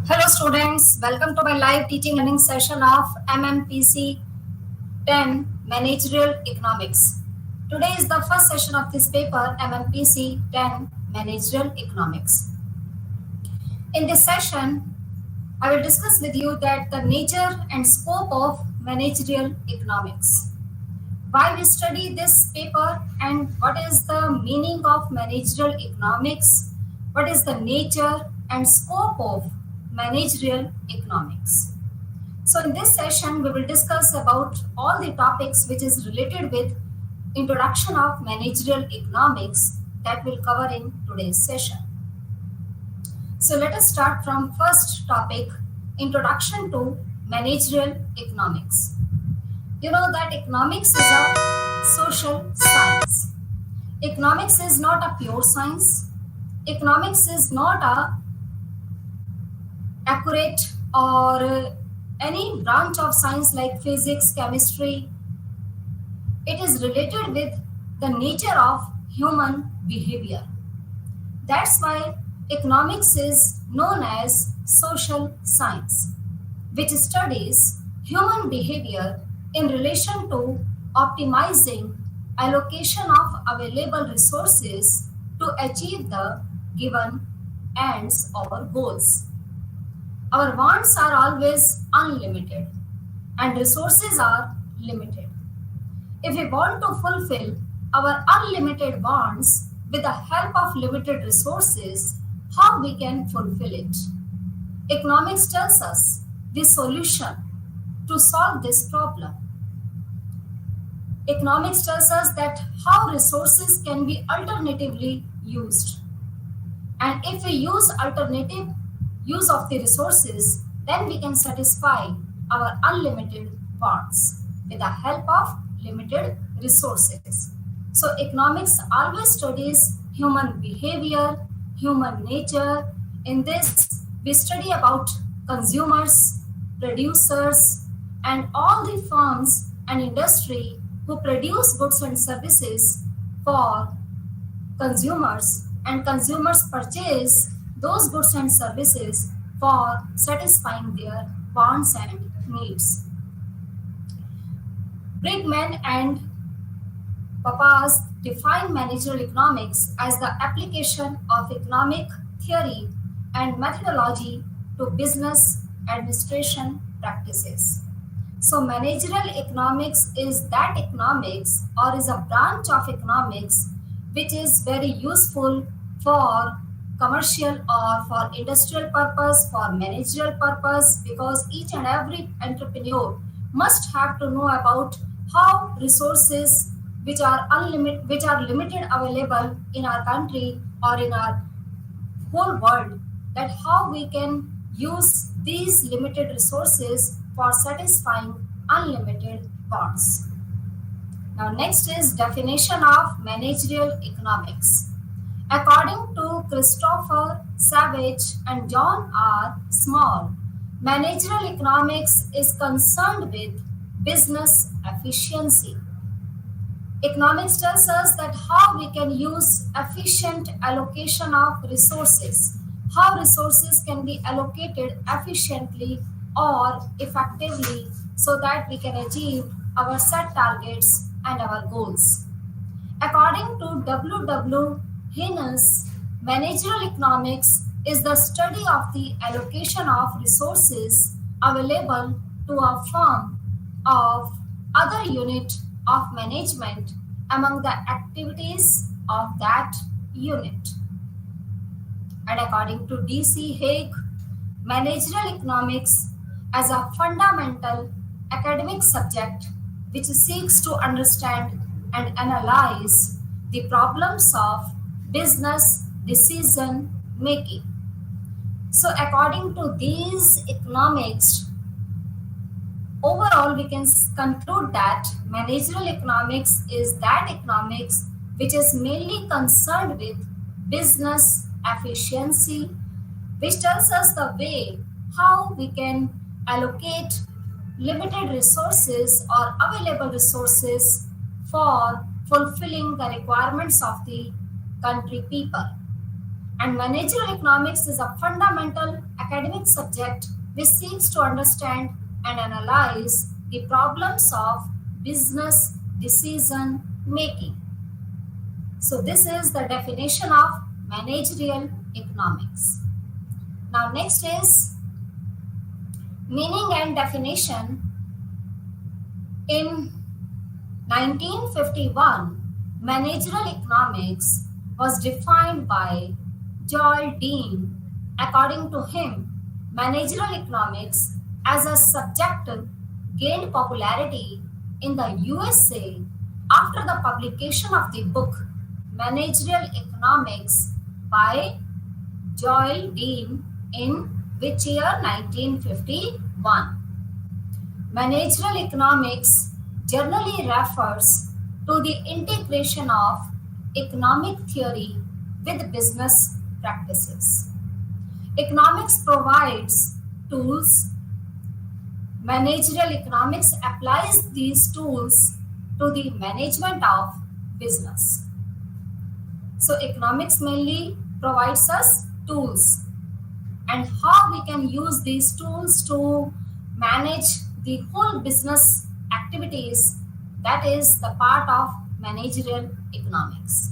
Hello students, welcome to my live teaching learning session of MMPC 10 Managerial Economics. Today is the first session of this paper, MMPC 10 Managerial Economics. In this session, I will discuss with you that the nature and scope of managerial economics. Why we study this paper and what is the meaning of managerial economics, what is the nature and scope of managerial economics. So in this session, we will discuss about all the topics which is related with introduction of managerial economics that we'll cover in today's session. So let us start from first topic, introduction to managerial economics. You know that economics is a social science. Economics is not a pure science. Economics is not a accurate or any branch of science like physics, chemistry. It is related with the nature of human behavior. That's why economics is known as social science, which studies human behavior in relation to optimizing allocation of available resources to achieve the given ends or goals. Our wants are always unlimited and resources are limited. If we want to fulfill our unlimited wants with the help of limited resources, how we can fulfill it? Economics tells us the solution to solve this problem. Economics tells us that how resources can be alternatively used. And if we use alternative use of the resources, then we can satisfy our unlimited wants with the help of limited resources. So economics always studies human behavior, human nature. In this, we study about consumers, producers, and all the firms and industry who produce goods and services for consumers, and consumers purchase those goods and services for satisfying their wants and needs. Brigman and Papas define managerial economics as the application of economic theory and methodology to business administration practices. So, managerial economics is that economics or is a branch of economics which is very useful for commercial or for industrial purpose, for managerial purpose, because each and every entrepreneur must have to know about how resources which are limited available in our country or in our whole world, that how we can use these limited resources for satisfying unlimited wants. Now next is definition of managerial economics. According to Christopher Savage and John R. Small, managerial economics is concerned with business efficiency. Economics tells us that how we can use efficient allocation of resources, how resources can be allocated efficiently or effectively so that we can achieve our set targets and our goals. According to W. W. Haynes, managerial economics is the study of the allocation of resources available to a firm of other unit of management among the activities of that unit. And according to D.C. Haig, managerial economics as a fundamental academic subject which seeks to understand and analyze the problems of business decision making. So, according to these economics, overall we can conclude that managerial economics is that economics which is mainly concerned with business efficiency, which tells us the way how we can allocate limited resources or available resources for fulfilling the requirements of the country people. And managerial economics is a fundamental academic subject which seeks to understand and analyze the problems of business decision making. So this is the definition of managerial economics. Now next is meaning and definition. In 1951, managerial economics was defined by Joel Dean. According to him, managerial economics as a subject gained popularity in the USA after the publication of the book Managerial Economics by Joel Dean in which year? 1951. Managerial economics generally refers to the integration of economic theory with business practices. Economics provides tools. Managerial economics applies these tools to the management of business. So economics mainly provides us tools, and how we can use these tools to manage the whole business activities, that is the part of managerial economics.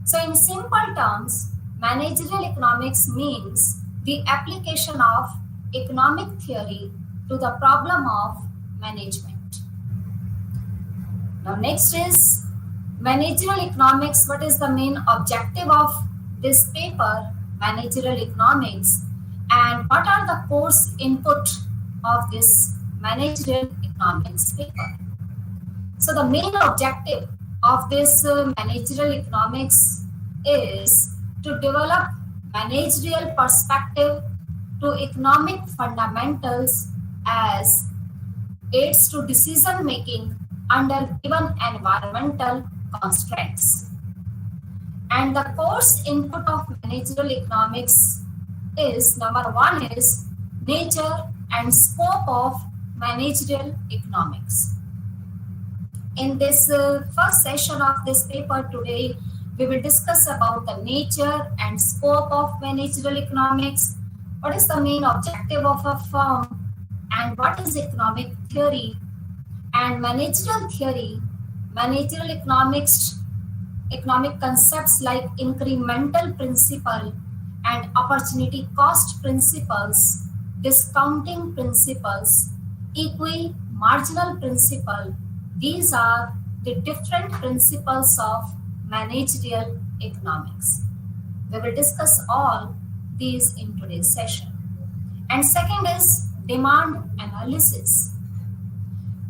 So in simple terms, managerial economics means the application of economic theory to the problem of management. Now next is managerial economics. What is the main objective of this paper, managerial economics, and what are the course input of this managerial economics paper? So the main objective of this managerial economics is to develop managerial perspective to economic fundamentals as aids to decision making under given environmental constraints. And the course input of managerial economics is number one is nature and scope of managerial economics. In this first session of this paper today, we will discuss about the nature and scope of managerial economics, what is the main objective of a firm, and what is economic theory, And managerial theory, managerial economics, economic concepts like incremental principle and opportunity cost principles, discounting principles, marginal principle, these are the different principles of managerial economics. We will discuss all these in today's session. And second is demand analysis.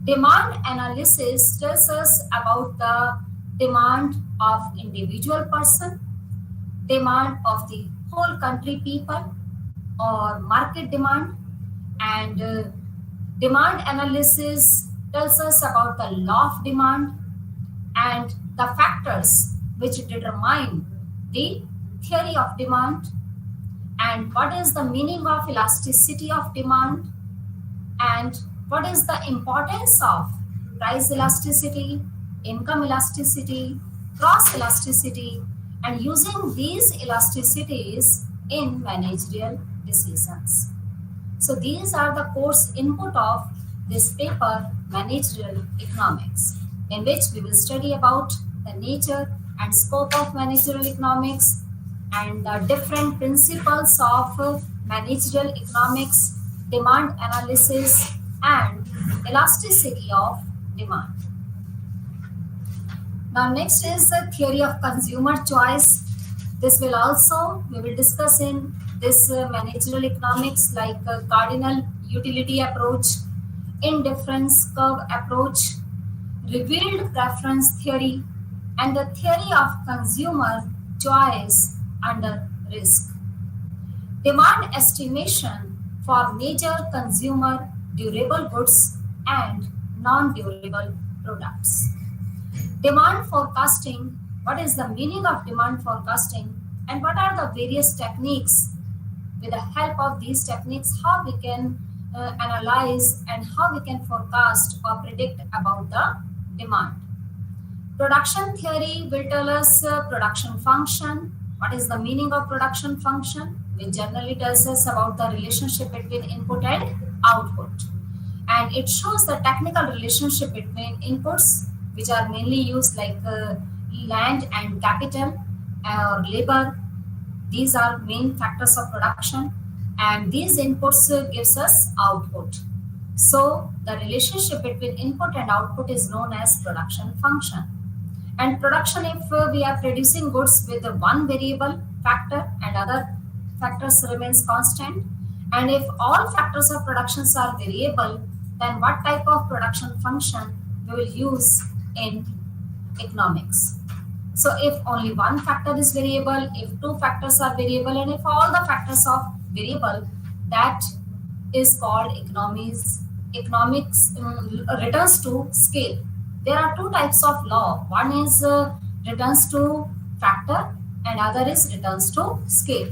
Demand analysis tells us about the demand of individual person, demand of the whole country people or market demand, and demand analysis tells us about the law of demand and the factors which determine the theory of demand and what is the meaning of elasticity of demand and what is the importance of price elasticity, income elasticity, cross elasticity, and using these elasticities in managerial decisions. So these are the course input of this paper, Managerial Economics, in which we will study about the nature and scope of managerial economics and the different principles of managerial economics, demand analysis, and elasticity of demand. Now next is the theory of consumer choice. This will also, we will discuss in this managerial economics like cardinal utility approach, indifference curve approach, revealed preference theory, and the theory of consumer choice under risk. Demand estimation for major consumer durable goods and non-durable products. Demand forecasting, what is the meaning of demand forecasting and what are the various techniques? With the help of these techniques, how we can analyze and how we can forecast or predict about the demand. Production theory will tell us production function. What is the meaning of production function? Which generally tells us about the relationship between input and output. And it shows the technical relationship between inputs, which are mainly used like land and capital or labor. These are main factors of production, and these inputs gives us output. So the relationship between input and output is known as production function. And production, if we are producing goods with one variable factor and other factors remains constant, and if all factors of productions are variable, then what type of production function we will use in economics? So if only one factor is variable, if two factors are variable, and if all the factors are variable, that is called economics returns to scale. There are two types of law. One is returns to factor and other is returns to scale.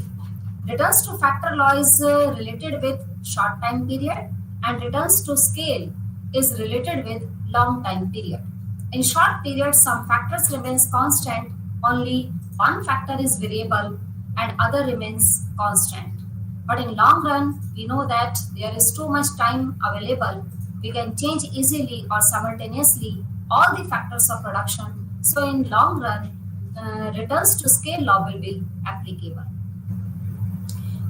Returns to factor law is related with short time period and returns to scale is related with long time period. In short period, some factors remains constant, only one factor is variable and other remains constant. But in long run, we know that there is too much time available. We can change easily or simultaneously all the factors of production. So in long run, returns to scale law will be applicable.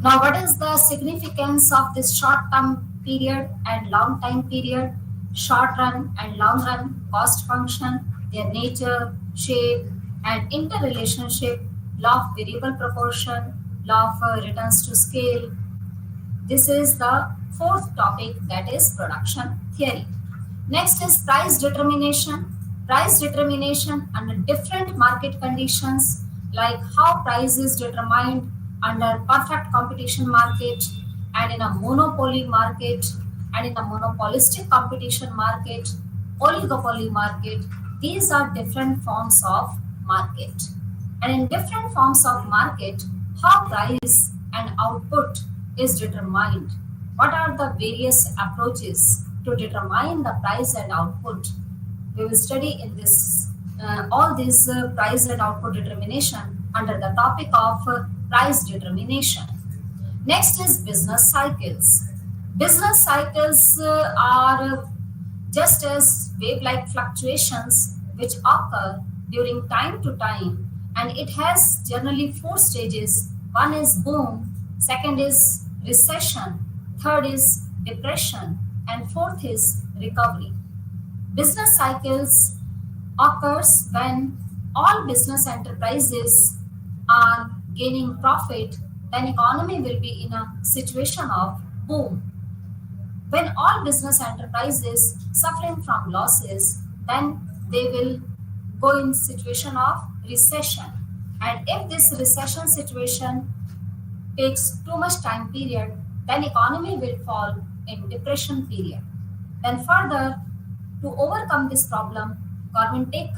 Now, what is the significance of this short-term period and long-time period, short run and long run cost function, their nature, shape, and interrelationship, law of variable proportion, law of returns to scale? This is the fourth topic, that is production theory. Next is price determination. Price determination under different market conditions, like how price is determined under perfect competition market and in a monopoly market and in a monopolistic competition market, oligopoly market. These are different forms of market. And in different forms of market, how price and output is determined. What are the various approaches to determine the price and output? We will study in this all these price and output determination under the topic of price determination. Next is business cycles. Business cycles are just as wave-like fluctuations which occur during time to time, and it has generally four stages. One is boom, second is recession, third is depression, and fourth is recovery. Business cycles occurs when all business enterprises are gaining profit, then economy will be in a situation of boom. When all business enterprises suffering from losses, then they will go in situation of recession. And if this recession situation takes too much time period, then economy will fall in depression period. Then further, to overcome this problem, government take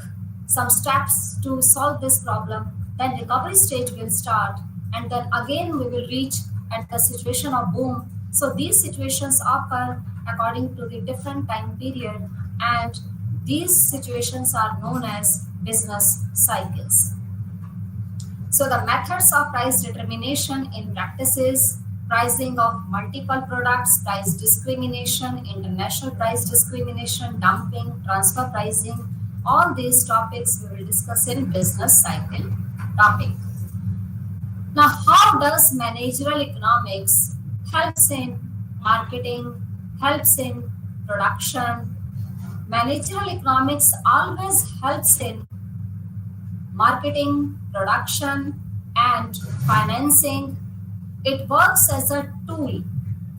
some steps to solve this problem, then recovery stage will start, and then again we will reach at the situation of boom. So these situations occur according to the different time period, and these situations are known as business cycles. So the methods of price determination in practices, pricing of multiple products, price discrimination, international price discrimination, dumping, transfer pricing, all these topics we will discuss in business cycle topic. Now, how does managerial economics helps in marketing, helps in production? Managerial economics always helps in marketing, production, and financing. It works as a tool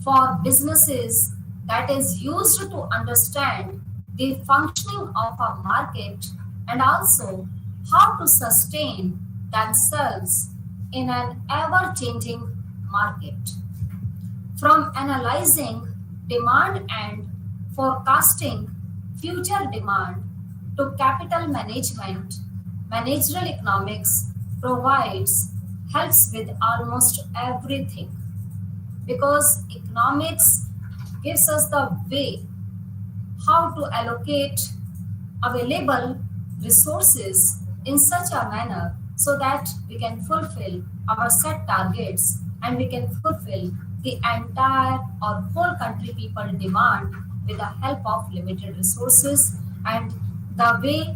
for businesses that is used to understand the functioning of a market and also how to sustain themselves in an ever changing market. From analyzing demand and forecasting future demand to capital management, managerial economics provides helps with almost everything, because economics gives us the way how to allocate available resources in such a manner so that we can fulfill our set targets and we can fulfill the entire or whole country people demand with the help of limited resources, and the way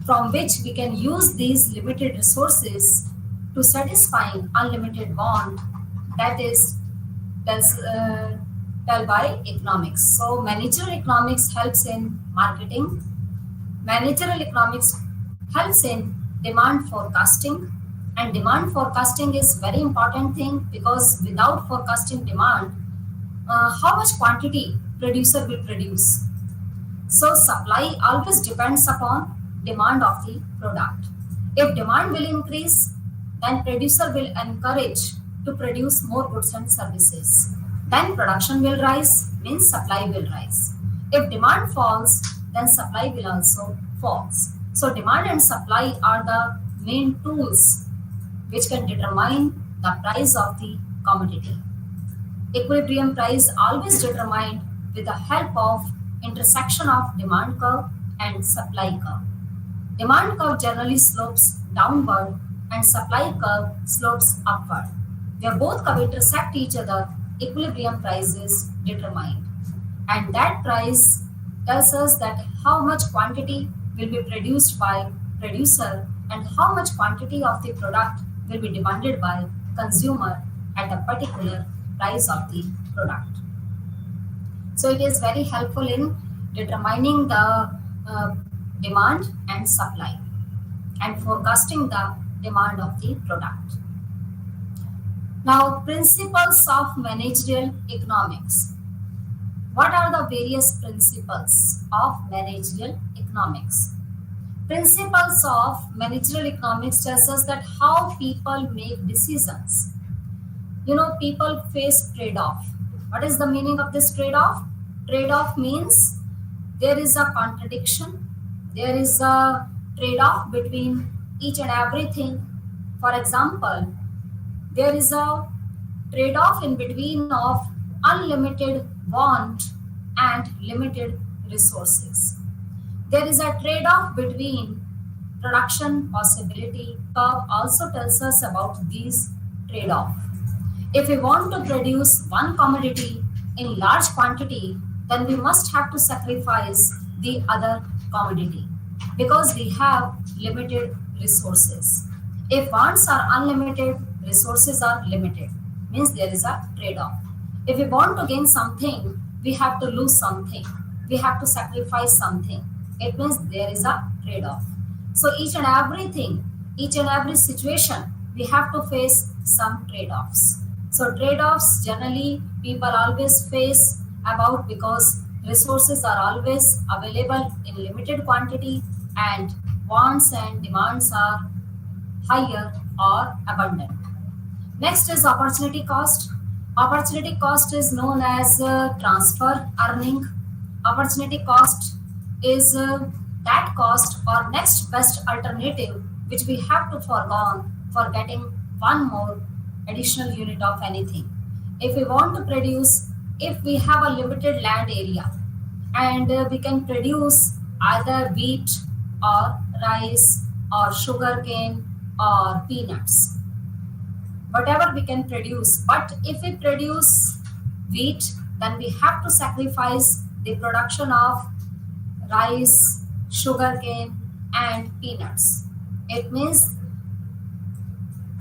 from which we can use these limited resources to satisfy unlimited want, that is tell by economics. So managerial economics helps in marketing, managerial economics helps in demand forecasting, and demand forecasting is very important thing, because without forecasting demand, how much quantity producer will produce. So supply always depends upon demand of the product. If demand will increase, then producer will encourage to produce more goods and services. Then production will rise, means supply will rise. If demand falls, then supply will also falls. So demand and supply are the main tools which can determine the price of the commodity. Equilibrium price always determined with the help of intersection of demand curve and supply curve. Demand curve generally slopes downward and supply curve slopes upward. Where both curve intersect each other, equilibrium price is determined. And that price tells us that how much quantity will be produced by producer and how much quantity of the product will be demanded by consumer at a particular price of the product. So it is very helpful in determining the demand and supply and forecasting the demand of the product. Now, principles of managerial economics. What are the various principles of managerial economics? Principles of managerial economics tells us that how people make decisions. People face trade-off. What is the meaning of this trade-off? Trade-off means there is a contradiction. There is a trade-off between each and everything. For example, there is a trade-off in between of unlimited want and limited resources. There is a trade-off between production possibility. Curve also tells us about these trade-off. If we want to produce one commodity in large quantity, then we must have to sacrifice the other commodity because we have limited resources. If wants are unlimited, resources are limited, means there is a trade-off. If we want to gain something, we have to lose something. We have to sacrifice something. It means there is a trade-off. So each and everything, each and every situation, we have to face some trade-offs. So trade-offs generally people always face about because resources are always available in limited quantity and wants and demands are higher or abundant. Next is opportunity cost. Opportunity cost is known as transfer earning. Opportunity cost is that cost or next best alternative which we have to forego for getting one more additional unit of anything. If we want to produce, if we have a limited land area and we can produce either wheat or rice or sugarcane or peanuts, whatever we can produce. But if we produce wheat, then we have to sacrifice the production of rice, sugarcane, and peanuts. It means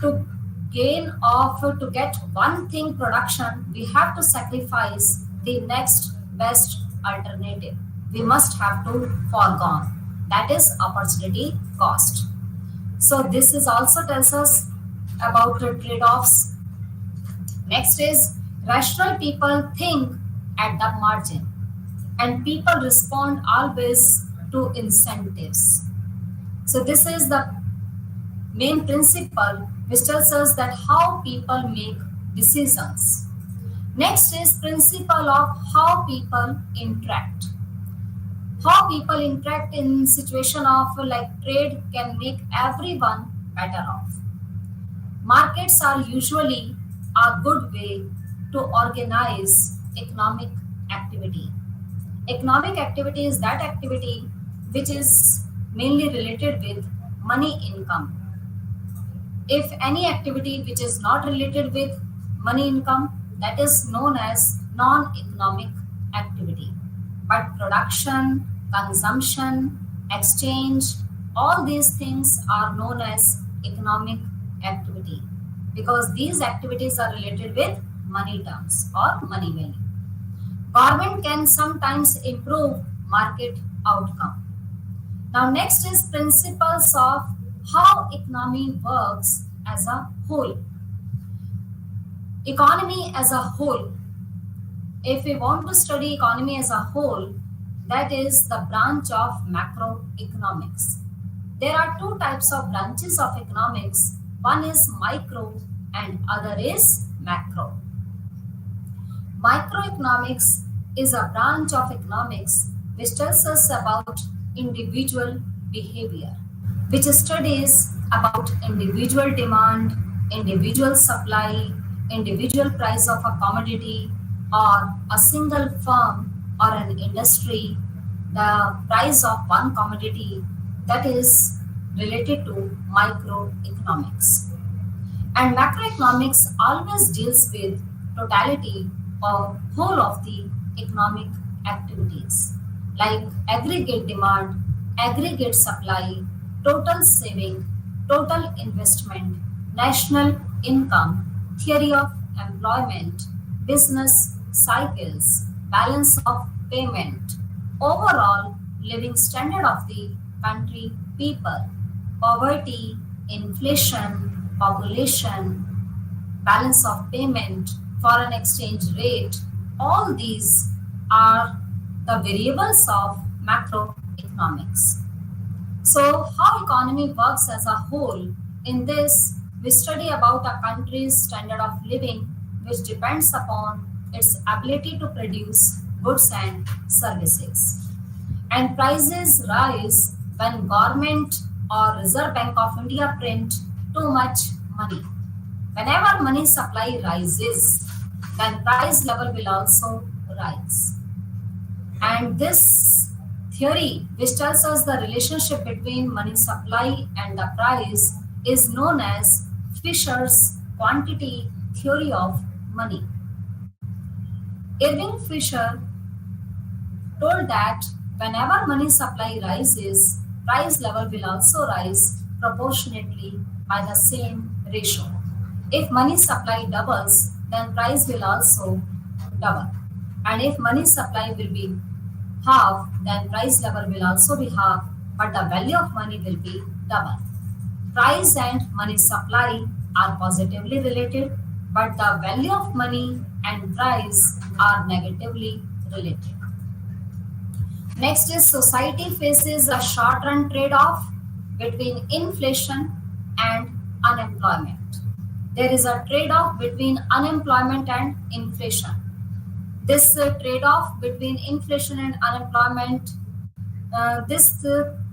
to gain of to get one thing production, we have to sacrifice the next best alternative. We must have to forego. That is opportunity cost. So this is also tells us about the trade-offs. Next is rational people think at the margin and people respond always to incentives. So this is the main principle which tells us that how people make decisions. Next is principle of how people interact. How people interact in situation of like trade can make everyone better off. Markets are usually a good way to organize economic activity. Economic activity is that activity which is mainly related with money income. If any activity which is not related with money income, that is known as non-economic activity. But production, consumption, exchange, all these things are known as economic activity because these activities are related with money terms or money value. Government can sometimes improve market outcome. Now next is principles of how economy works as a whole. Economy as a whole. If we want to study economy as a whole, that is the branch of macroeconomics. There are two types of branches of economics. One is micro and other is macro. Microeconomics is a branch of economics which tells us about individual behavior, which studies about individual demand, individual supply, individual price of a commodity or a single firm or an industry, the price of one commodity, that is related to microeconomics. And macroeconomics always deals with totality or whole of the economic activities like aggregate demand, aggregate supply, total saving, total investment, national income, theory of employment, business cycles, balance of payment, overall living standard of the country people, poverty, inflation, population, balance of payment, foreign exchange rate, all these are the variables of macroeconomics. So how economy works as a whole, in this we study about a country's standard of living which depends upon its ability to produce goods and services. And prices rise when government or Reserve Bank of India print too much money. Whenever money supply rises, then price level will also rise. And this theory, which tells us the relationship between money supply and the price, is known as Fisher's quantity theory of money. Irving Fisher told that whenever money supply rises, price level will also rise proportionately by the same ratio. If money supply doubles, then price will also double. And if money supply will be half, then price level will also be half, but the value of money will be double. Price and money supply are positively related, but the value of money and price are negatively related. Next is society faces a short-run trade-off between inflation and unemployment. There is a trade-off between unemployment and inflation. This trade-off between inflation and unemployment, this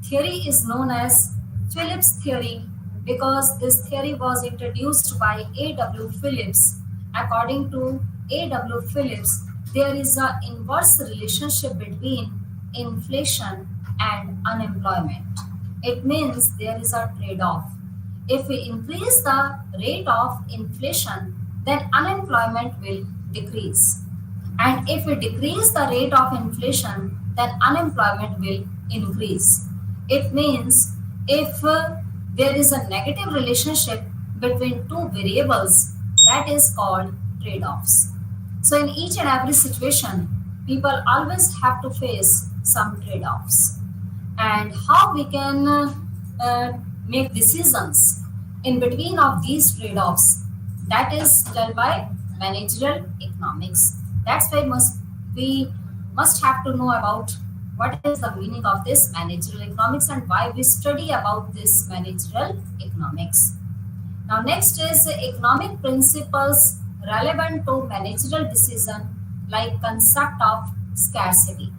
theory is known as Phillips theory because this theory was introduced by A.W. Phillips. According to A.W. Phillips, there is an inverse relationship between inflation and unemployment. It means there is a trade-off. If we increase the rate of inflation, then unemployment will decrease. And if we decrease the rate of inflation, then unemployment will increase. It means if there is a negative relationship between two variables, that is called trade-offs. So in each and every situation, people always have to face some trade-offs. And how we can make decisions in between of these trade-offs, that is done by managerial economics. That's why we must have to know about what is the meaning of this managerial economics and why we study about this managerial economics. Now next is economic principles relevant to managerial decision like concept of scarcity.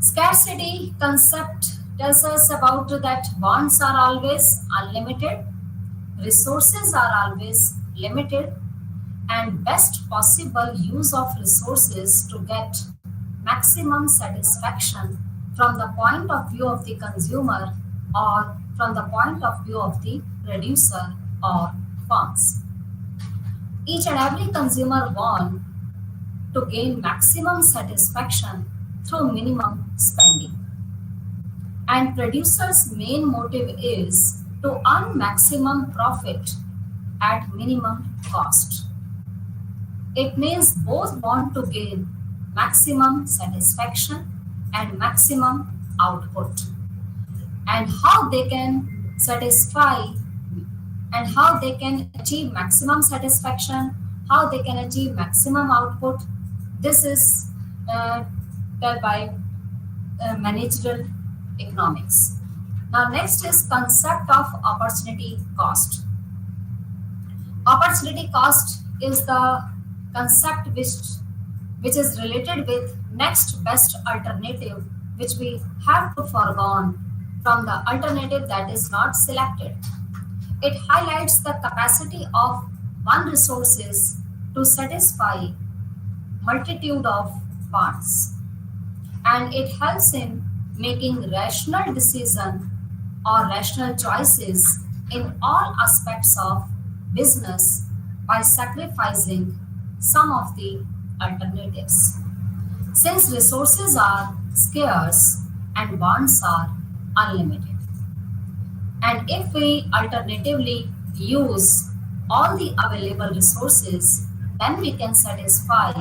Scarcity concept tells us about that wants are always unlimited, resources are always limited, and best possible use of resources to get maximum satisfaction from the point of view of the consumer or from the point of view of the producer or firms. Each and every consumer wants to gain maximum satisfaction through minimum spending. And producers' main motive is to earn maximum profit at minimum cost. It means both want to gain maximum satisfaction and maximum output. And how they can satisfy and how they can achieve maximum satisfaction, how they can achieve maximum output, this is told by managerial economics. Now next is concept of opportunity cost. Opportunity cost is the concept which is related with next best alternative which we have to forego from the alternative that is not selected. It highlights the capacity of one resources to satisfy multitude of wants, and it helps in making rational decision or rational choices in all aspects of business by sacrificing some of the alternatives. Since resources are scarce and wants are unlimited. And if we alternatively use all the available resources, then we can satisfy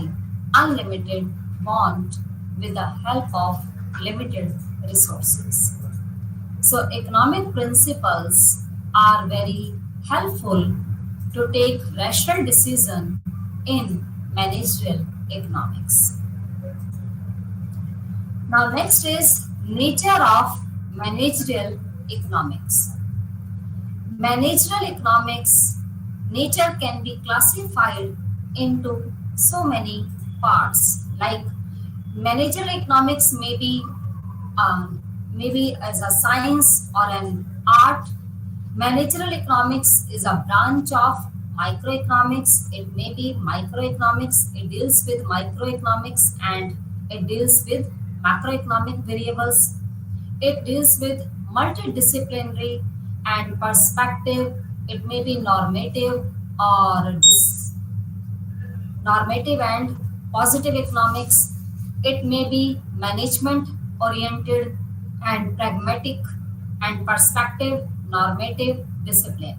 unlimited want with the help of limited resources. So economic principles are very helpful to take rational decision in managerial economics. Now next is nature of managerial economics. Managerial economics nature can be classified into so many parts. Like managerial economics maybe as a science or an art. Managerial economics is a branch of microeconomics. It may be microeconomics. It deals with microeconomics and it deals with macroeconomic variables. It deals with multidisciplinary and perspective. It may be normative or normative and positive economics. It may be management oriented and pragmatic and perspective, normative, discipline.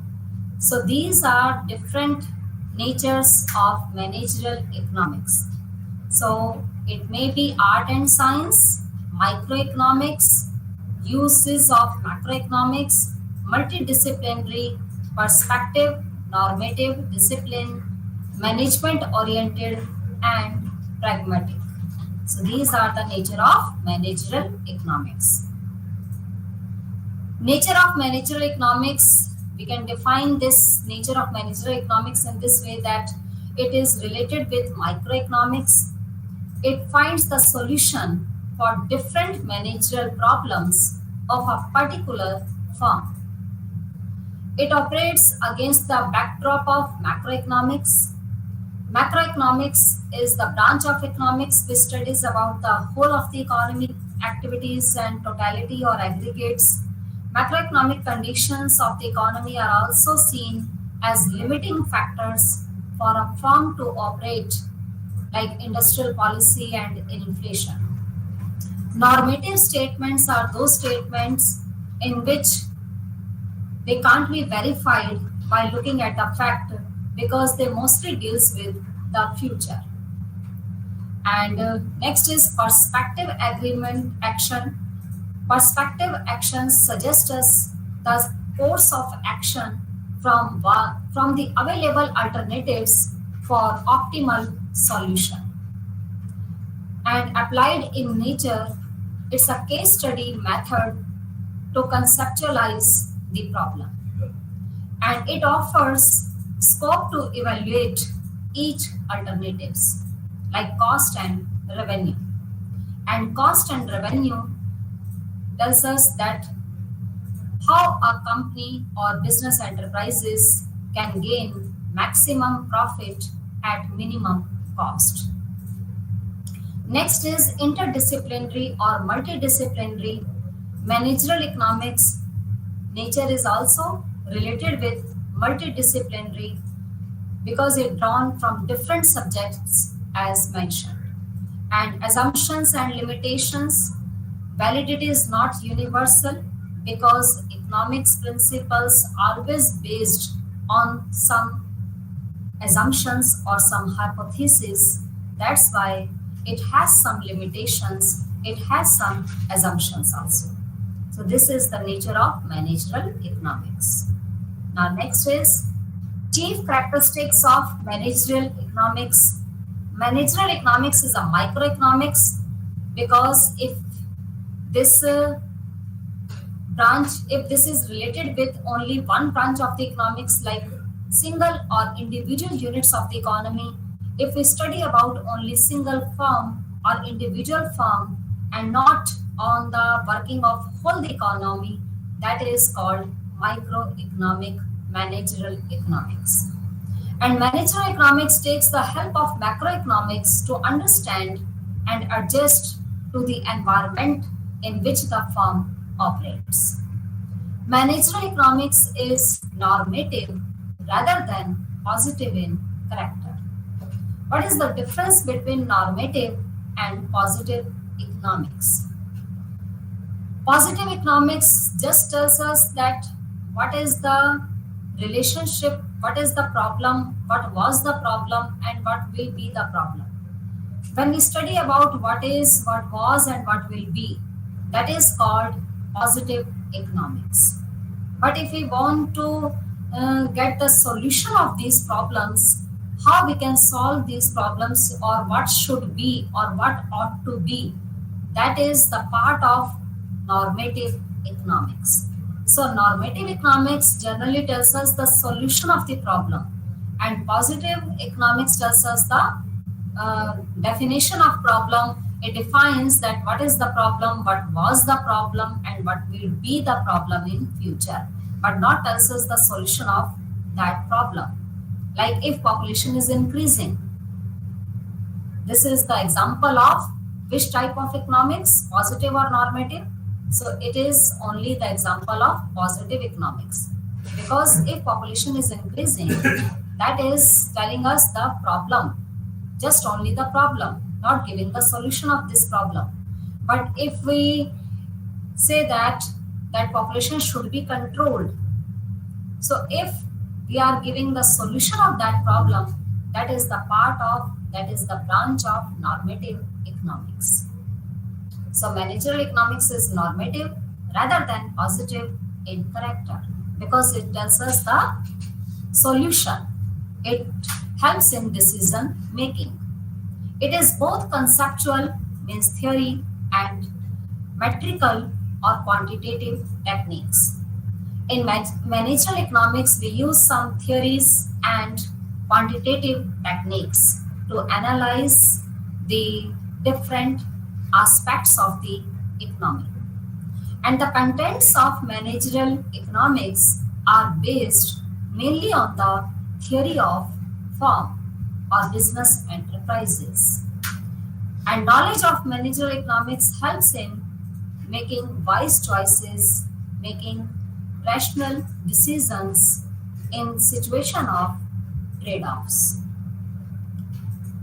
So these are different natures of managerial economics. So it may be art and science, microeconomics, uses of macroeconomics, multidisciplinary, perspective, normative, discipline, management oriented, and pragmatic. So these are the nature of managerial economics. Nature of managerial economics, we can define this nature of managerial economics in this way that it is related with microeconomics. It finds the solution for different managerial problems of a particular firm. It operates against the backdrop of macroeconomics. Macroeconomics is the branch of economics which studies about the whole of the economic activities and totality or aggregates. Macroeconomic conditions of the economy are also seen as limiting factors for a firm to operate, like industrial policy and inflation. Normative statements are those statements in which they can't be verified by looking at the fact because they mostly deals with the future. And next is perspective agreement action. Perspective actions suggest us the course of action from the available alternatives for optimal solution. And applied in nature, it's a case study method to conceptualize the problem. And it offers scope to evaluate each alternatives like cost and revenue. And cost and revenue tells us that how a company or business enterprises can gain maximum profit at minimum cost. Next is interdisciplinary or multidisciplinary managerial economics. Nature is also related with multidisciplinary because it drawn from different subjects as mentioned. And assumptions and limitations, validity is not universal because economics principles are always based on some assumptions or some hypotheses. That's why it has some limitations, it has some assumptions also. So this is the nature of managerial economics. Now next is chief characteristics of managerial economics. Managerial economics is a microeconomics because if this branch, if this is related with only one branch of the economics like single or individual units of the economy, if we study about only single firm or individual firm and not on the working of whole the economy, that is called microeconomic managerial economics. And managerial economics takes the help of macroeconomics to understand and adjust to the environment in which the firm operates. Managerial economics is normative rather than positive in character. What is the difference between normative and positive economics? Positive economics just tells us that what is the relationship, what is the problem, what was the problem, and what will be the problem. When we study about what is, what was, and what will be, that is called positive economics. But if we want to get the solution of these problems, how we can solve these problems or what should be or what ought to be, that is the part of normative economics. So normative economics generally tells us the solution of the problem, and positive economics tells us the definition of problem. It defines that what is the problem, what was the problem, and what will be the problem in future, but not tells us the solution of that problem. Like if population is increasing, this is the example of which type of economics, positive or normative. So it is only the example of positive economics, because if population is increasing, that is telling us the problem, just only the problem. not giving the solution of this problem. But if we say that population should be controlled, so if we are giving the solution of that problem, that is the branch of normative economics. So managerial economics is normative rather than positive in character because it tells us the solution. It helps in decision making. It is both conceptual, means theory, and metrical or quantitative techniques. In managerial economics, we use some theories and quantitative techniques to analyze the different aspects of the economy. And the contents of managerial economics are based mainly on the theory of firm or business enterprises. And knowledge of managerial economics helps in making wise choices, making rational decisions in situation of trade-offs.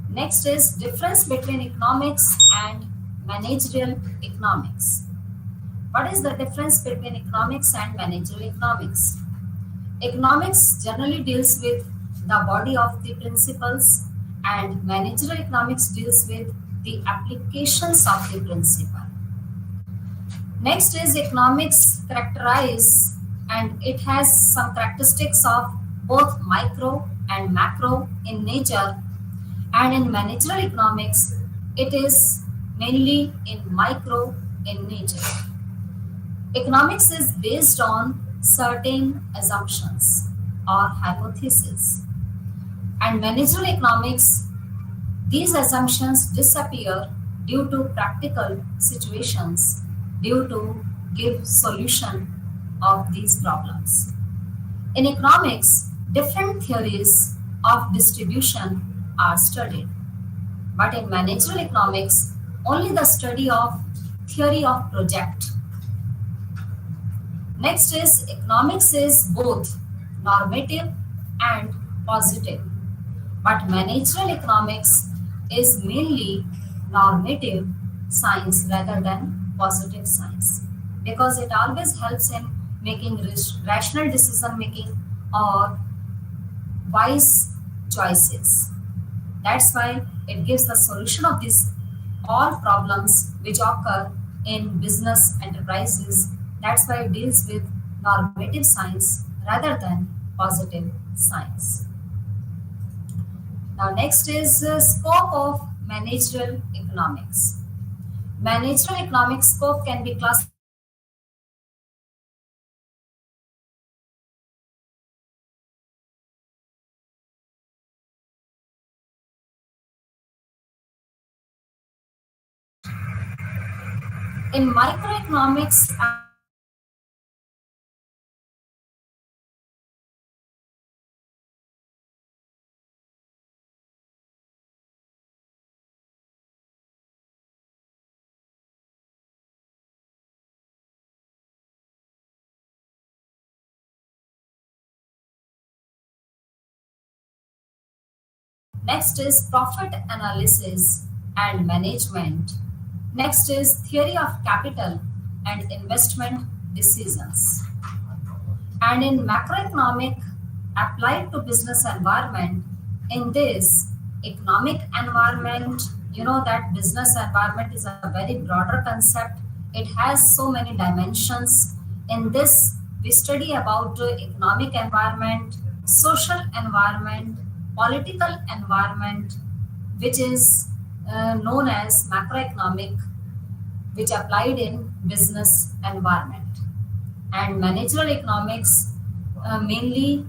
Next is difference between economics and managerial economics. What is the difference between economics and managerial economics? Economics generally deals with the body of the principles and managerial economics deals with the applications of the principle. Next is economics characterize and it has some characteristics of both micro and macro in nature, and in managerial economics it is mainly in micro in nature. Economics is based on certain assumptions or hypotheses, and managerial economics, these assumptions disappear due to practical situations, due to give solution of these problems. In economics, different theories of distribution are studied, but in managerial economics, only the study of theory of project. Next is economics is both normative and positive, but managerial economics is mainly normative science rather than positive science because it always helps in making rational decision making or wise choices. That's why it gives the solution of these all problems which occur in business enterprises. That's why it deals with normative science rather than positive science. Now next is scope of managerial economics. Managerial economics scope can be classified in microeconomics. Next is profit analysis and management. Next is theory of capital and investment decisions. And in macroeconomic applied to business environment, in this economic environment, you know that business environment is a very broader concept. It has so many dimensions. In this, we study about economic environment, social environment, political environment, which is known as macroeconomic, which applied in business environment. And managerial economics mainly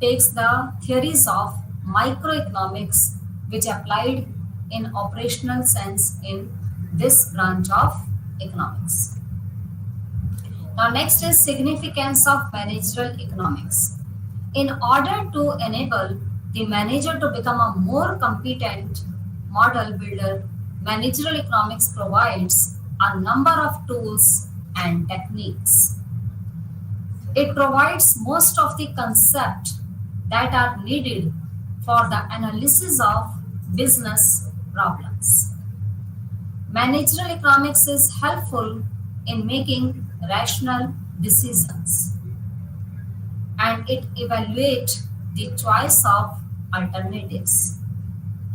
takes the theories of microeconomics, which applied in operational sense in this branch of economics. Now next is significance of managerial economics. In order to enable the manager to become a more competent model builder, managerial economics provides a number of tools and techniques. It provides most of the concepts that are needed for the analysis of business problems. Managerial economics is helpful in making rational decisions, and it evaluates the choice of alternatives.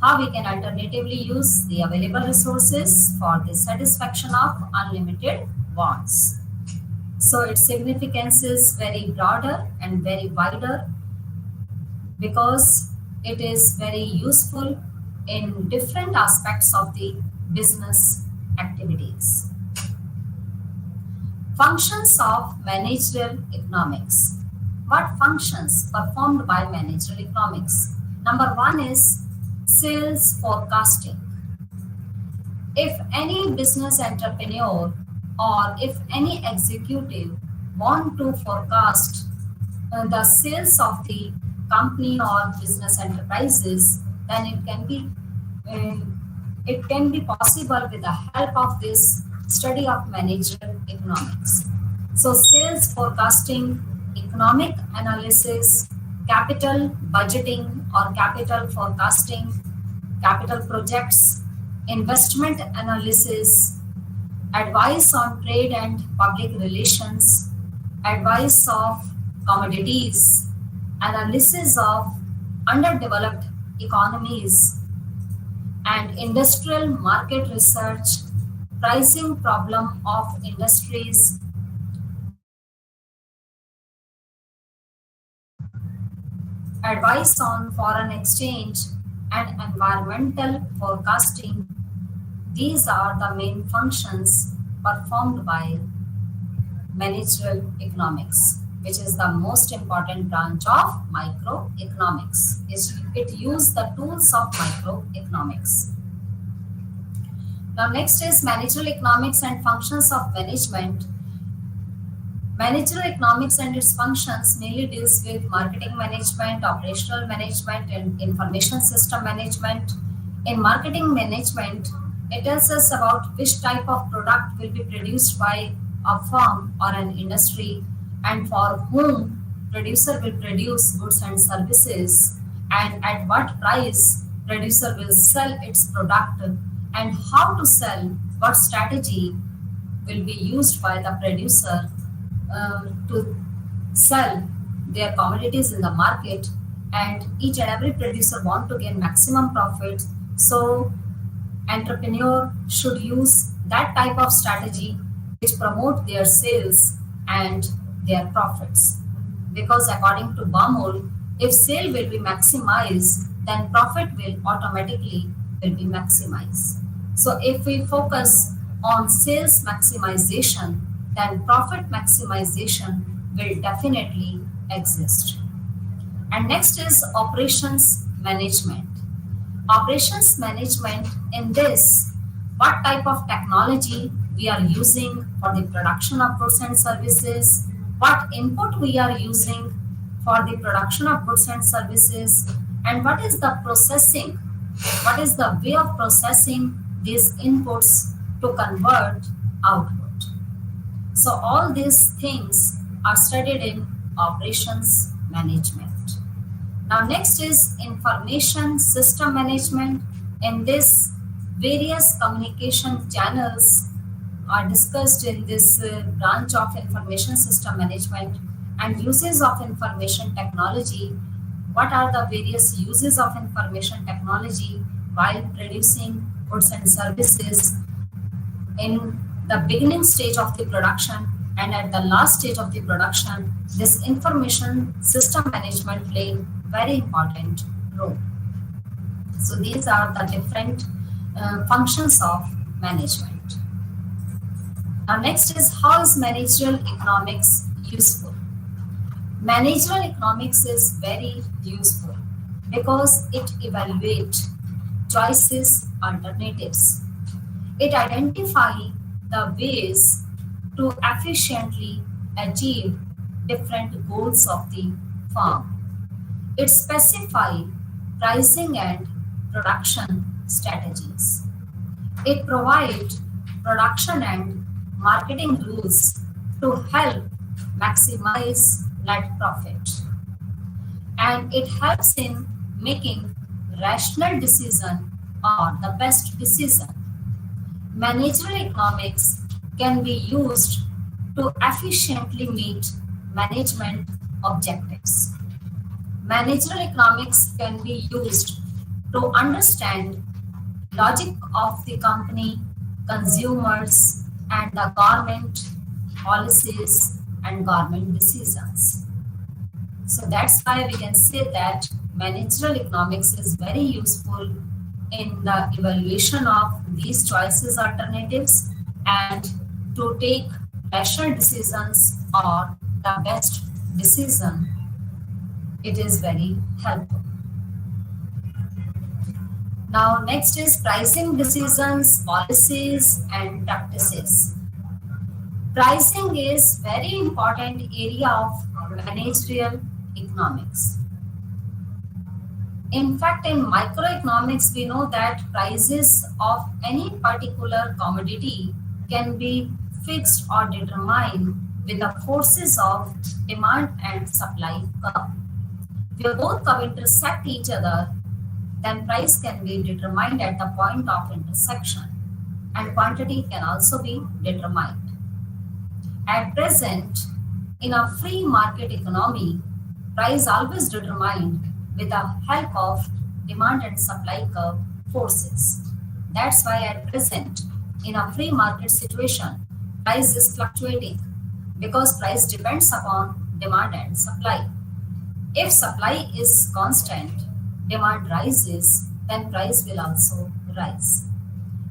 How we can alternatively use the available resources for the satisfaction of unlimited wants. So its significance is very broader and very wider because it is very useful in different aspects of the business activities. Functions of managerial economics. What functions performed by managerial economics? Number one is sales forecasting. If any business entrepreneur or if any executive want to forecast the sales of the company or business enterprises, then uh, it can be possible with the help of this study of managerial economics. So sales forecasting, economic analysis, capital budgeting or capital forecasting, capital projects, investment analysis, advice on trade and public relations, advice of commodities, analysis of underdeveloped economies, and industrial market research, pricing problem of industries, advice on foreign exchange, and environmental forecasting. These are the main functions performed by managerial economics, which is the most important branch of microeconomics. It uses the tools of microeconomics. Now next is managerial economics and functions of management. Managerial economics and its functions mainly deals with marketing management, operational management, and information system management. In marketing management, it tells us about which type of product will be produced by a firm or an industry and for whom producer will produce goods and services and at what price producer will sell its product and how to sell, what strategy will be used by the producer to sell their commodities in the market, and each and every producer want to gain maximum profit, so entrepreneur should use that type of strategy which promote their sales and their profits, because according to Baumol, if sale will be maximized, then profit will automatically will be maximized. So if we focus on sales maximization, then profit maximization will definitely exist. And next is operations management. Operations management, in this, what type of technology we are using for the production of goods and services, what input we are using for the production of goods and services, and what is the processing, what is the way of processing these inputs to convert output. So all these things are studied in operations management. Now next is information system management. In this, various communication channels are discussed in this branch of information system management, and uses of information technology. What are the various uses of information technology while producing goods and services in the beginning stage of the production and at the last stage of the production? This information system management play very important role. So these are the different functions of management. Now next is, how is managerial economics useful? Managerial economics is very useful because it evaluates choices, alternatives. It identifies the ways to efficiently achieve different goals of the firm. It specifies pricing and production strategies. It provides production and marketing rules to help maximize net profit. And it helps in making rational decision or the best decision. Managerial economics can be used to efficiently meet management objectives. Managerial economics can be used to understand logic of the company, consumers, and the government policies and government decisions. So that's why we can say that managerial economics is very useful in the evaluation of these choices alternatives and to take rational decisions or the best decision. It is very helpful. Now next is pricing decisions, policies and practices. Pricing is very important area of managerial economics. In fact, in microeconomics, we know that prices of any particular commodity can be fixed or determined with the forces of demand and supply curve. Where both curve intersect each other, then price can be determined at the point of intersection and quantity can also be determined. At present, in a free market economy, price always determined with the help of demand and supply curve forces. That's why at present, in a free market situation, price is fluctuating because price depends upon demand and supply. If supply is constant, demand rises, then price will also rise.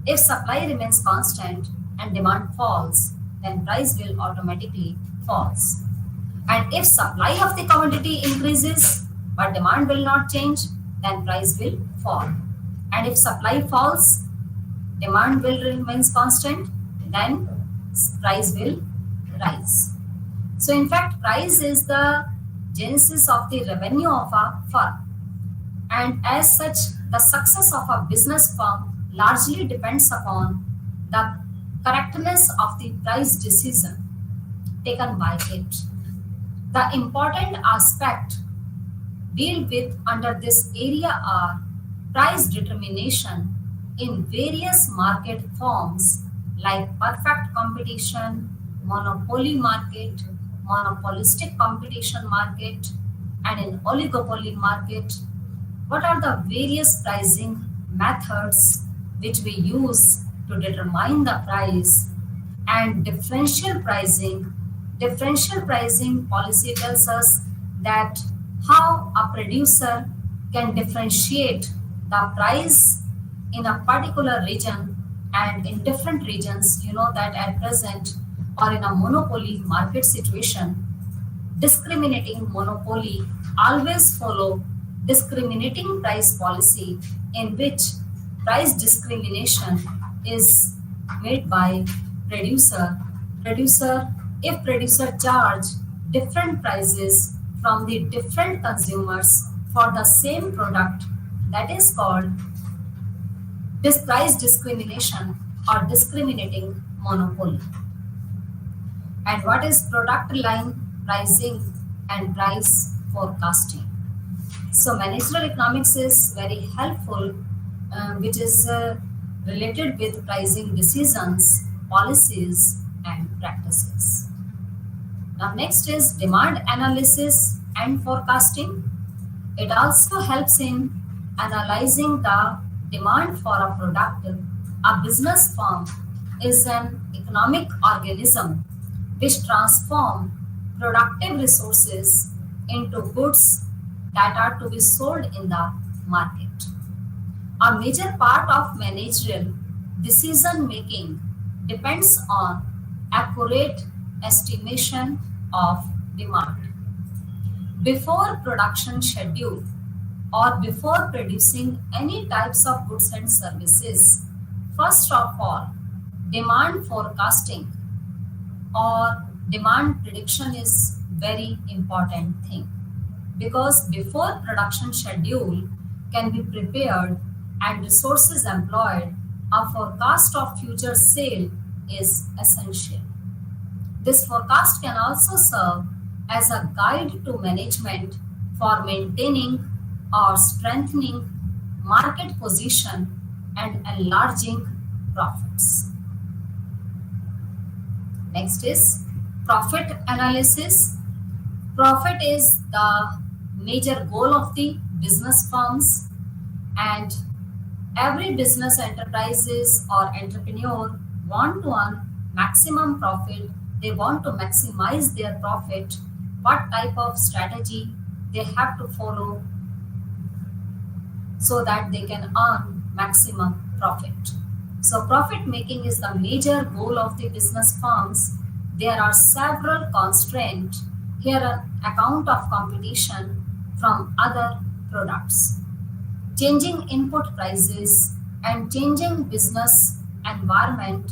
If supply remains constant and demand falls, then price will automatically falls. And if supply of the commodity increases but demand will not change, then price will fall. And if supply falls, demand will remains constant, then price will rise. So in fact, price is the genesis of the revenue of a firm. And as such, the success of a business firm largely depends upon the correctness of the price decision taken by it. The important aspect deal with under this area are price determination in various market forms like perfect competition, monopoly market, monopolistic competition market, and in oligopoly market. What are the various pricing methods which we use to determine the price? And differential pricing policy tells us that how a producer can differentiate the price in a particular region and in different regions. You know that at present or in a monopoly market situation, discriminating monopoly always follow discriminating price policy in which price discrimination is made by producer. If producer charge different prices from the different consumers for the same product, that is called this price discrimination or discriminating monopoly. And what is product line pricing and price forecasting? So managerial economics is very helpful, which is related with pricing decisions, policies, and practices. Now next is demand analysis and forecasting. It also helps in analyzing the demand for a product. A business firm is an economic organism which transforms productive resources into goods that are to be sold in the market. A major part of managerial decision making depends on accurate estimation of demand. Before production schedule or before producing any types of goods and services, first of all, demand forecasting or demand prediction is very important thing, because before production schedule can be prepared and resources employed, a forecast of future sale is essential. This forecast can also serve as a guide to management for maintaining or strengthening market position, and enlarging profits. Next is profit analysis. Profit is the major goal of the business firms, and every business enterprises or entrepreneur want to earn maximum profit. They want to maximize their profit. What type of strategy they have to follow so that they can earn maximum profit. So profit making is the major goal of the business firms. There are several constraints here on account of competition from other products, changing input prices, and changing business environment.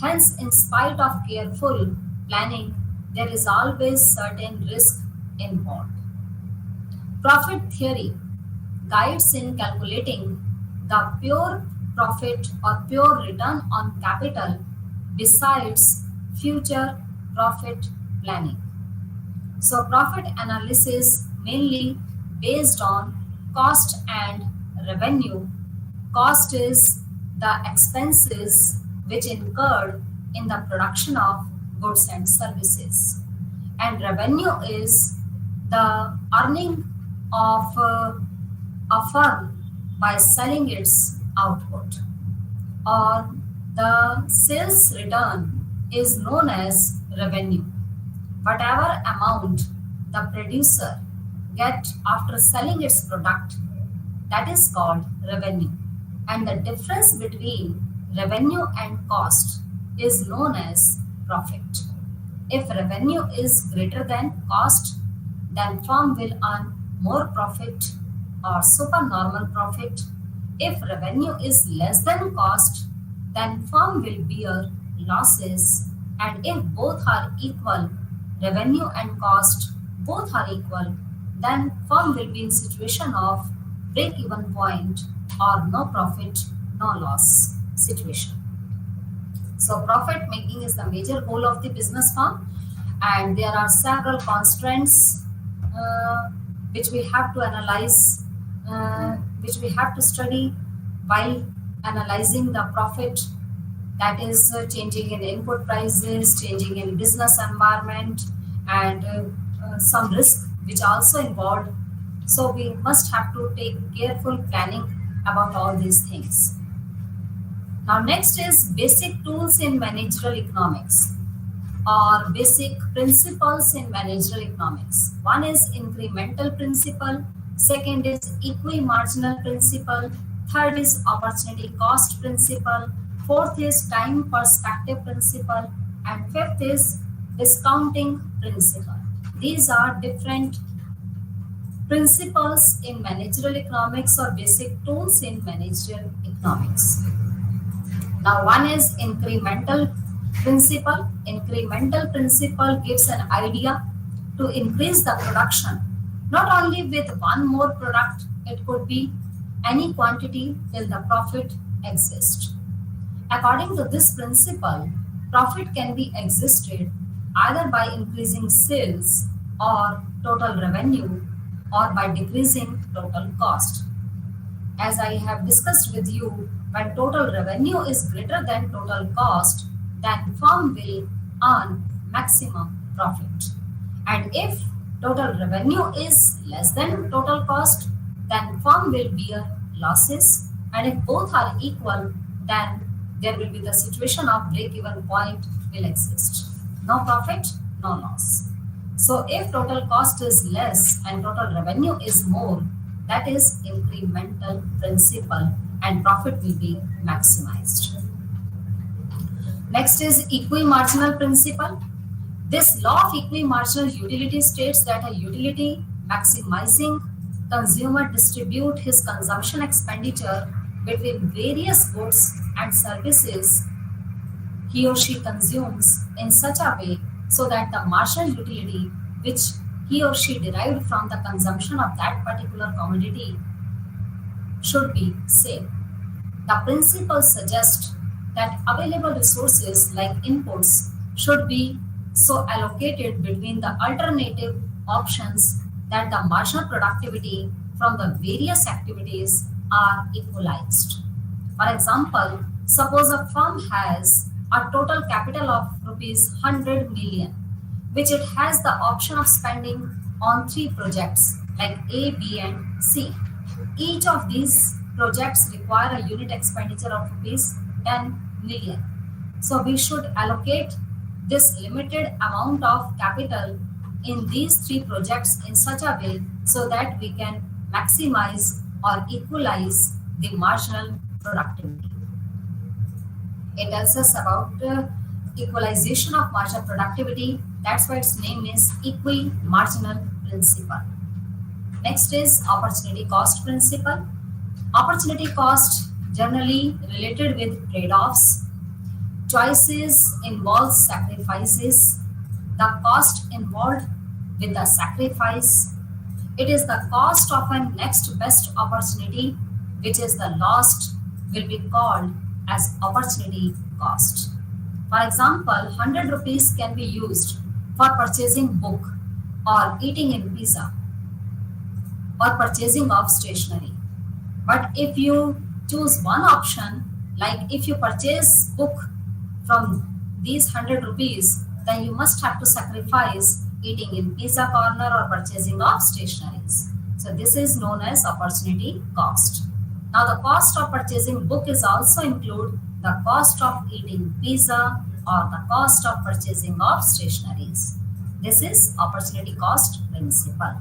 Hence, in spite of careful planning, there is always certain risk involved. Profit theory guides in calculating the pure profit or pure return on capital besides future profit planning. So profit analysis mainly based on cost and revenue. Cost is the expenses which incurred in the production of goods and services, and revenue is the earning of a firm by selling its output, or the sales return is known as revenue. Whatever amount the producer get after selling its product, that is called revenue, and the difference between revenue and cost is known as profit. If revenue is greater than cost, then firm will earn more profit or supernormal profit. If revenue is less than cost, then firm will bear losses, and if both are equal, revenue and cost both are equal, then firm will be in situation of break-even point or no profit, no loss situation. So profit making is the major goal of the business firm, and there are several constraints which we have to analyze, which we have to study while analyzing the profit. That is changing in input prices, changing in business environment, and some risk which also involved. So we must have to take careful planning about all these things. Now next is basic tools in managerial economics or basic principles in managerial economics. One is incremental principle, second is equi-marginal principle, third is opportunity cost principle, fourth is time perspective principle, and fifth is discounting principle. These are different principles in managerial economics or basic tools in managerial economics. Now one is incremental principle. Incremental principle gives an idea to increase the production, not only with one more product, it could be any quantity till the profit exists. According to this principle, profit can be existed either by increasing sales or total revenue or by decreasing total cost. As I have discussed with you, when total revenue is greater than total cost, then firm will earn maximum profit. And if total revenue is less than total cost, then firm will bear losses. And if both are equal, then there will be the situation of break-even point will exist. No profit, no loss. So if total cost is less and total revenue is more, that is incremental principle, and profit will be maximized. Next is equi-marginal principle. This law of equi-marginal utility states that a utility maximizing consumer distribute his consumption expenditure between various goods and services he or she consumes in such a way so that the marginal utility which he or she derived from the consumption of that particular commodity should be same. The principle suggests that available resources like inputs should be so allocated between the alternative options that the marginal productivity from the various activities are equalized. For example, suppose a firm has a total capital of rupees 100 million, which it has the option of spending on three projects like A, B, and C. Each of these projects require a unit expenditure of rupees 10 million. So we should allocate this limited amount of capital in these three projects in such a way so that we can maximize or equalize the marginal productivity. It tells us about equalization of marginal productivity. That's why its name is equi-marginal principle. Next is opportunity cost principle. Opportunity cost generally related with trade-offs. Choices involve sacrifices. The cost involved with the sacrifice. It is the cost of a next best opportunity, which is the lost, will be called as opportunity cost. For example, 100 rupees can be used for purchasing book or eating in pizza or purchasing of stationery. But if you choose one option, like if you purchase book from these 100 rupees, then you must have to sacrifice eating in pizza corner or purchasing of stationeries. So this is known as opportunity cost. Now the cost of purchasing book is also include the cost of eating pizza or the cost of purchasing of stationeries. This is opportunity cost principle.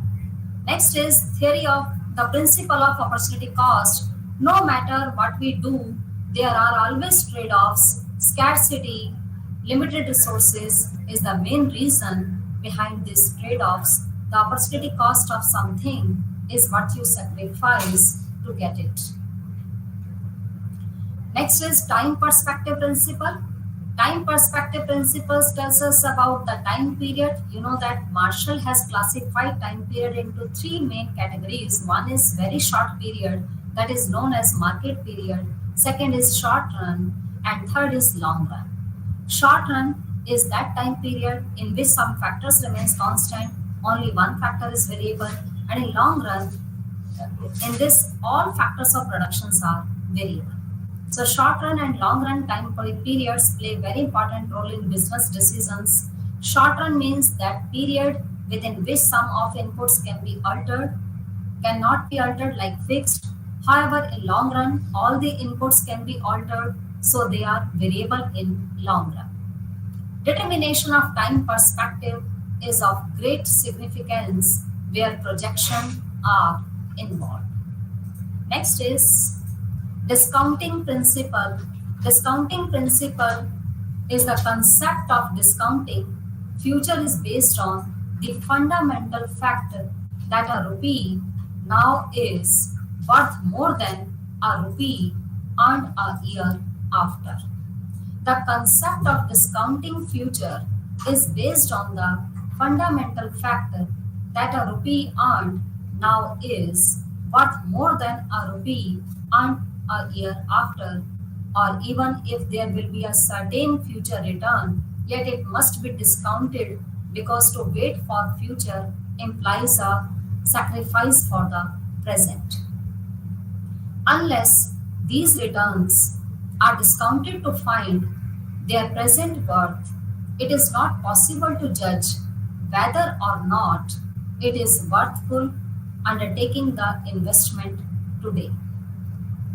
Next is theory of the principle of opportunity cost. No matter what we do, there are always trade-offs. Scarcity, limited resources is the main reason behind these trade-offs. The opportunity cost of something is what you sacrifice to get it. Next is time perspective principle. Time perspective principles tells us about the time period. You know that Marshall has classified time period into three main categories. One is very short period, that is known as market period. Second is short run, and third is long run. Short run is that time period in which some factors remains constant, only one factor is variable, and in long run, in this all factors of productions are variable. So short run and long run time periods play very important role in business decisions. Short run means that period within which some of inputs can be altered, cannot be altered like fixed. However, in long run, all the inputs can be altered, so they are variable in long run. Determination of time perspective is of great significance where projection are involved. Next is discounting principle. Discounting principle is the concept of discounting. Future is based on the fundamental fact that a rupee now is worth more than a rupee earned a year after. The concept of discounting future is based on the fundamental fact that a rupee earned now is worth more than a rupee earned a year after, or even if there will be a certain future return, yet it must be discounted because to wait for future implies a sacrifice for the present. Unless these returns are discounted to find their present worth, it is not possible to judge whether or not it is worthful undertaking the investment today.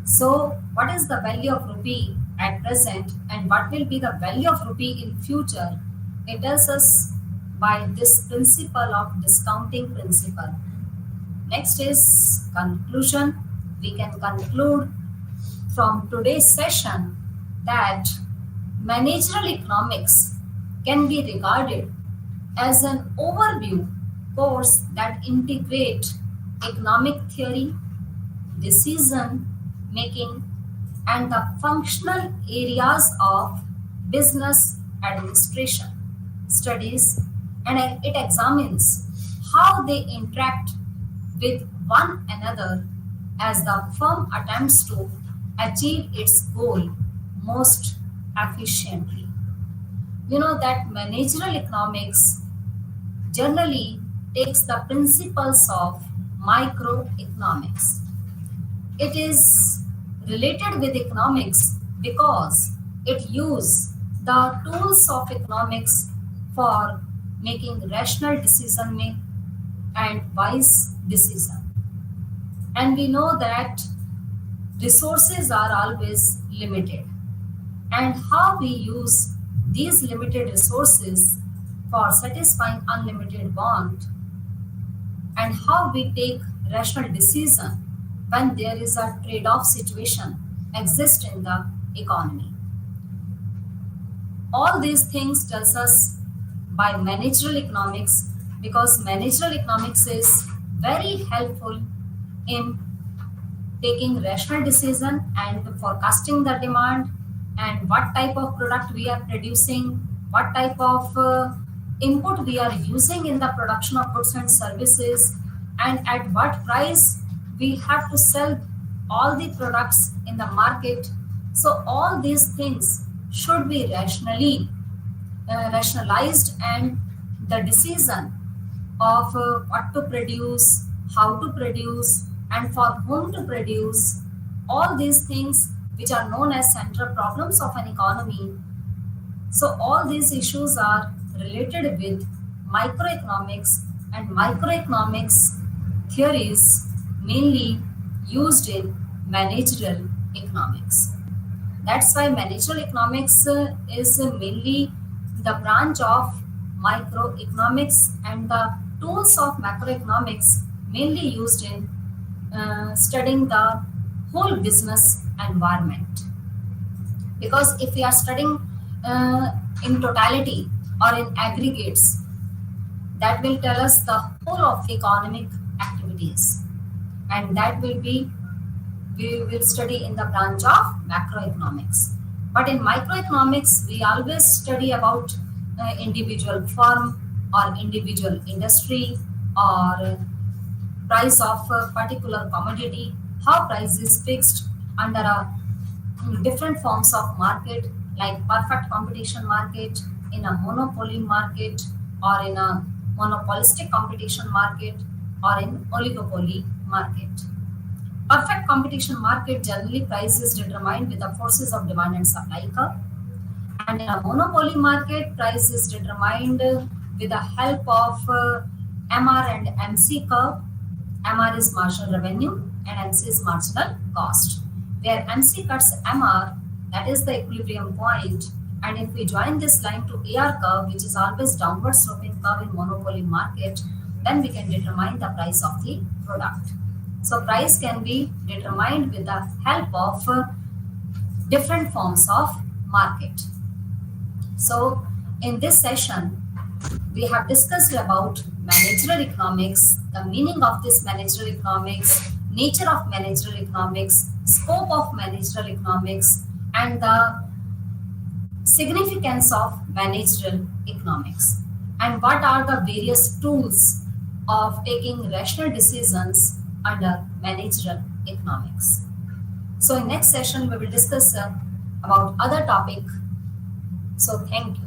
So, what is the value of rupee at present and what will be the value of rupee in future? It tells us by this principle of discounting principle. Next is conclusion. We can conclude from today's session that managerial economics can be regarded as an overview course that integrate economic theory, decision making, and the functional areas of business administration studies, and it examines how they interact with one another as the firm attempts to achieve its goal most efficiently. You know that managerial economics generally takes the principles of microeconomics. It is related with economics because it uses the tools of economics for making rational decision making and wise decision. And we know that resources are always limited, and how we use these limited resources for satisfying unlimited want, and how we take rational decision when there is a trade-off situation exist in the economy. All these things tells us by managerial economics, because managerial economics is very helpful in taking rational decision and forecasting the demand and what type of product we are producing, what type of input we are using in the production of goods and services, and at what price we have to sell all the products in the market. So all these things should be rationalized, and the decision of what to produce, how to produce, and for whom to produce, all these things which are known as central problems of an economy. So all these issues are related with microeconomics, and microeconomics theories mainly used in managerial economics. That's why managerial economics is mainly the branch of microeconomics, and the tools of macroeconomics mainly used in studying the whole business environment. Because if we are studying in totality or in aggregates, that will tell us the whole of the economic activities, and that will be, we will study in the branch of macroeconomics. But in microeconomics, we always study about individual firm or individual industry, or price of a particular commodity, how price is fixed under a different forms of market, like perfect competition market, in a monopoly market, or in a monopolistic competition market, or in oligopoly market. Perfect competition market, generally price is determined with the forces of demand and supply curve. And in a monopoly market, price is determined with the help of MR and MC curve. MR is marginal revenue and MC is marginal cost. Where MC cuts MR, that is the equilibrium point. And if we join this line to AR curve, which is always downward sloping curve in monopoly market, then we can determine the price of the product. So price can be determined with the help of different forms of market. So in this session, we have discussed about managerial economics, the meaning of this managerial economics, nature of managerial economics, scope of managerial economics, and the significance of managerial economics, and what are the various tools of taking rational decisions under managerial economics. So in next session, we will discuss about other topic. So thank you.